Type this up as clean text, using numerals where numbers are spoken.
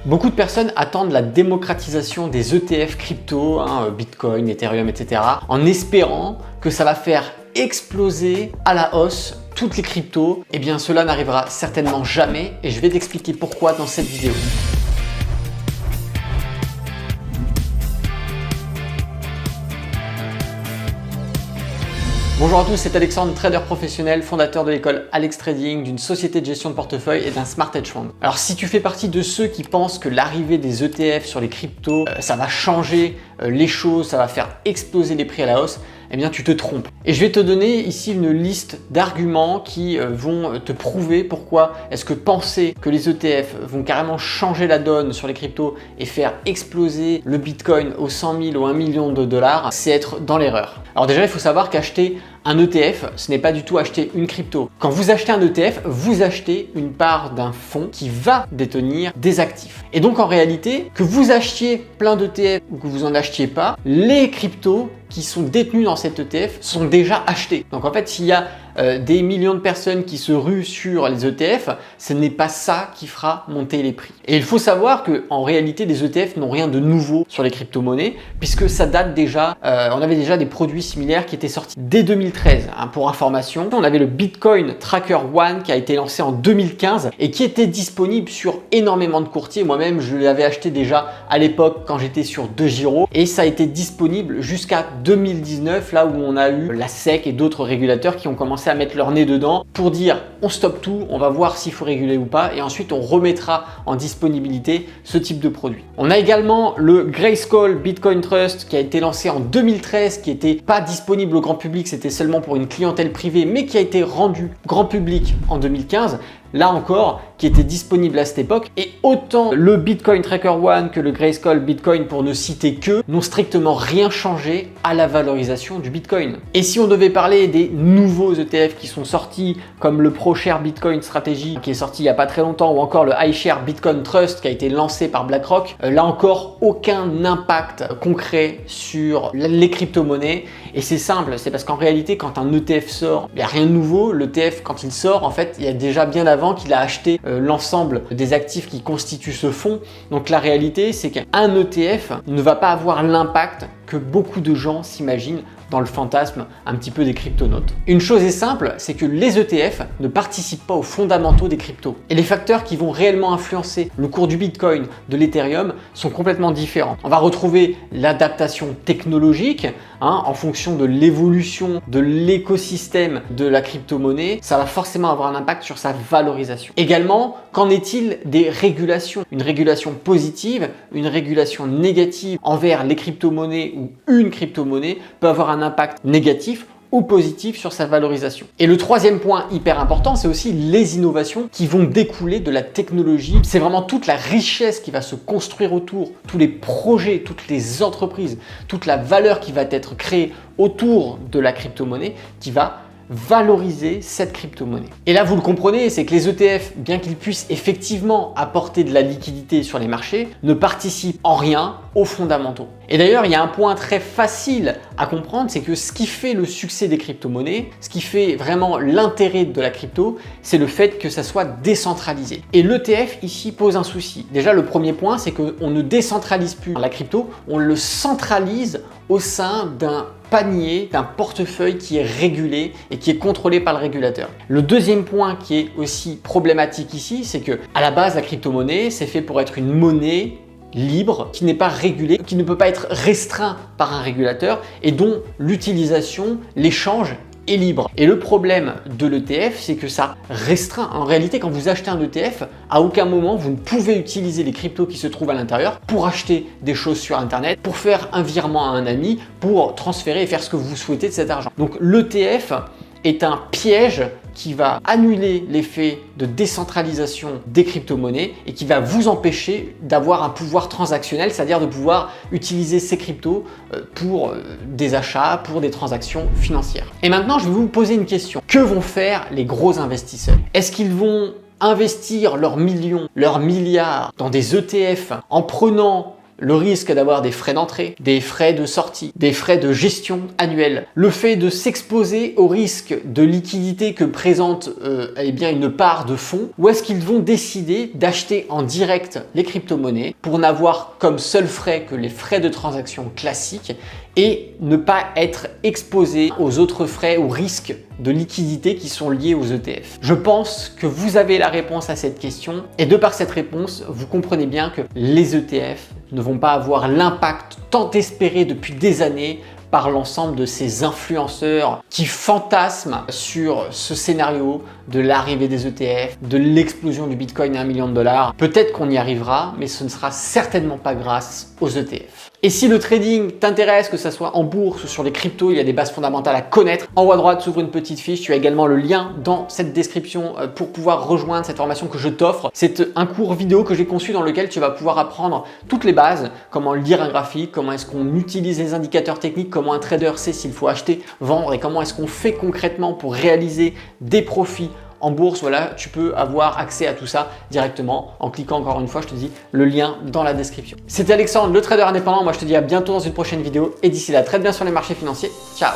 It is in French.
Beaucoup de personnes attendent la démocratisation des ETF crypto, Bitcoin, Ethereum, etc. en espérant que ça va faire exploser à la hausse toutes les cryptos. Eh bien, cela n'arrivera certainement jamais et je vais t'expliquer pourquoi dans cette vidéo. Bonjour à tous, c'est Alexandre, trader professionnel, fondateur de l'école Alex Trading, d'une société de gestion de portefeuille et d'un Smart Hedge Fund. Alors si tu fais partie de ceux qui pensent que l'arrivée des ETF sur les cryptos, ça va changer les choses, ça va faire exploser les prix à la hausse, eh bien tu te trompes. Et je vais te donner ici une liste d'arguments qui vont te prouver pourquoi est-ce que penser que les ETF vont carrément changer la donne sur les cryptos et faire exploser le Bitcoin aux 100 000 ou 1 million de dollars, c'est être dans l'erreur. Alors déjà, il faut savoir qu'acheter un ETF, ce n'est pas du tout acheter une crypto. Quand vous achetez un ETF, vous achetez une part d'un fonds qui va détenir des actifs. Et donc en réalité, que vous achetiez plein d'ETF ou que vous en achetiez pas, les cryptos qui sont détenus dans cet ETF sont déjà achetés. Donc en fait, s'il y a des millions de personnes qui se ruent sur les ETF, ce n'est pas ça qui fera monter les prix. Et il faut savoir qu'en réalité, les ETF n'ont rien de nouveau sur les crypto-monnaies puisque ça date déjà, on avait déjà des produits similaires qui étaient sortis dès 2013. Pour information, on avait le Bitcoin Tracker One qui a été lancé en 2015 et qui était disponible sur énormément de courtiers. Moi-même, je l'avais acheté déjà à l'époque quand j'étais sur DeGiro et ça a été disponible jusqu'à 2019, là où on a eu la SEC et d'autres régulateurs qui ont commencé à mettre leur nez dedans pour dire on stoppe tout, on va voir s'il faut réguler ou pas et ensuite on remettra en disponibilité ce type de produit. On a également le Grayscale Bitcoin Trust qui a été lancé en 2013, qui n'était pas disponible au grand public, c'était seulement pour une clientèle privée, mais qui a été rendu grand public en 2015. Là encore, qui était disponible à cette époque. Et autant le Bitcoin Tracker One que le Grayscale Bitcoin, pour ne citer que, n'ont strictement rien changé à la valorisation du Bitcoin. Et si on devait parler des nouveaux ETF qui sont sortis, comme le ProShare Bitcoin Strategy qui est sorti il n'y a pas très longtemps, ou encore le iShare Bitcoin Trust qui a été lancé par BlackRock, là encore, aucun impact concret sur les crypto-monnaies. Et c'est simple, c'est parce qu'en réalité, quand un ETF sort, il n'y a rien de nouveau. L'ETF, quand il sort, en fait, il y a déjà bien avant qu'il a acheté l'ensemble des actifs qui constituent ce fonds. Donc la réalité, c'est qu'un ETF ne va pas avoir l'impact que beaucoup de gens s'imaginent dans le fantasme un petit peu des cryptonautes. Une chose est simple, c'est que les ETF ne participent pas aux fondamentaux des cryptos. Et les facteurs qui vont réellement influencer le cours du Bitcoin, de l'Ethereum, sont complètement différents. On va retrouver l'adaptation technologique en fonction de l'évolution de l'écosystème de la crypto-monnaie. Ça va forcément avoir un impact sur sa valorisation. Également, qu'en est-il des régulations? Une régulation positive, une régulation négative envers les crypto-monnaies ou une crypto-monnaie peut avoir un impact négatif ou positif sur sa valorisation. Et le troisième point hyper important, c'est aussi les innovations qui vont découler de la technologie. C'est vraiment toute la richesse qui va se construire autour, tous les projets, toutes les entreprises, toute la valeur qui va être créée autour de la crypto-monnaie qui va valoriser cette crypto-monnaie. Et là, vous le comprenez, c'est que les ETF, bien qu'ils puissent effectivement apporter de la liquidité sur les marchés, ne participent en rien aux fondamentaux. Et d'ailleurs, il y a un point très facile à comprendre, c'est que ce qui fait le succès des crypto-monnaies, ce qui fait vraiment l'intérêt de la crypto, c'est le fait que ça soit décentralisé. Et l'ETF ici pose un souci. Déjà, le premier point, c'est qu'on ne décentralise plus la crypto, on le centralise au sein d'un panier, d'un portefeuille qui est régulé et qui est contrôlé par le régulateur. Le deuxième point qui est aussi problématique ici, c'est que à la base, la crypto-monnaie, c'est fait pour être une monnaie libre, qui n'est pas régulée, qui ne peut pas être restreint par un régulateur et dont l'utilisation, l'échange est libre. Et le problème de l'ETF, c'est que ça restreint. En réalité, quand vous achetez un ETF, à aucun moment vous ne pouvez utiliser les cryptos qui se trouvent à l'intérieur pour acheter des choses sur Internet, pour faire un virement à un ami, pour transférer et faire ce que vous souhaitez de cet argent. Donc l'ETF est un piège qui va annuler l'effet de décentralisation des crypto-monnaies et qui va vous empêcher d'avoir un pouvoir transactionnel, c'est-à-dire de pouvoir utiliser ces cryptos pour des achats, pour des transactions financières. Et maintenant, je vais vous poser une question. Que vont faire les gros investisseurs? Est-ce qu'ils vont investir leurs millions, leurs milliards dans des ETF en prenant le risque d'avoir des frais d'entrée, des frais de sortie, des frais de gestion annuels, le fait de s'exposer au risque de liquidité que présente eh bien une part de fonds, ou est-ce qu'ils vont décider d'acheter en direct les crypto-monnaies pour n'avoir comme seul frais que les frais de transaction classiques et ne pas être exposé aux autres frais, aux risques de liquidité qui sont liés aux ETF. Je pense que vous avez la réponse à cette question et de par cette réponse, vous comprenez bien que les ETF ne vont pas avoir l'impact tant espéré depuis des années par l'ensemble de ces influenceurs qui fantasment sur ce scénario de l'arrivée des ETF, de l'explosion du Bitcoin à $1 million. Peut-être qu'on y arrivera, mais ce ne sera certainement pas grâce aux ETF. Et si le trading t'intéresse, que ce soit en bourse ou sur les cryptos, il y a des bases fondamentales à connaître. En haut à droite s'ouvre une petite fiche. Tu as également le lien dans cette description pour pouvoir rejoindre cette formation que je t'offre. C'est un cours vidéo que j'ai conçu dans lequel tu vas pouvoir apprendre toutes les bases, comment lire un graphique, comment est-ce qu'on utilise les indicateurs techniques, comment un trader sait s'il faut acheter, vendre et comment est-ce qu'on fait concrètement pour réaliser des profits en bourse. Voilà, tu peux avoir accès à tout ça directement en cliquant encore une fois, je te dis le lien dans la description. C'était Alexandre, le trader indépendant. Moi, je te dis à bientôt dans une prochaine vidéo et d'ici là, trade bien sur les marchés financiers. Ciao!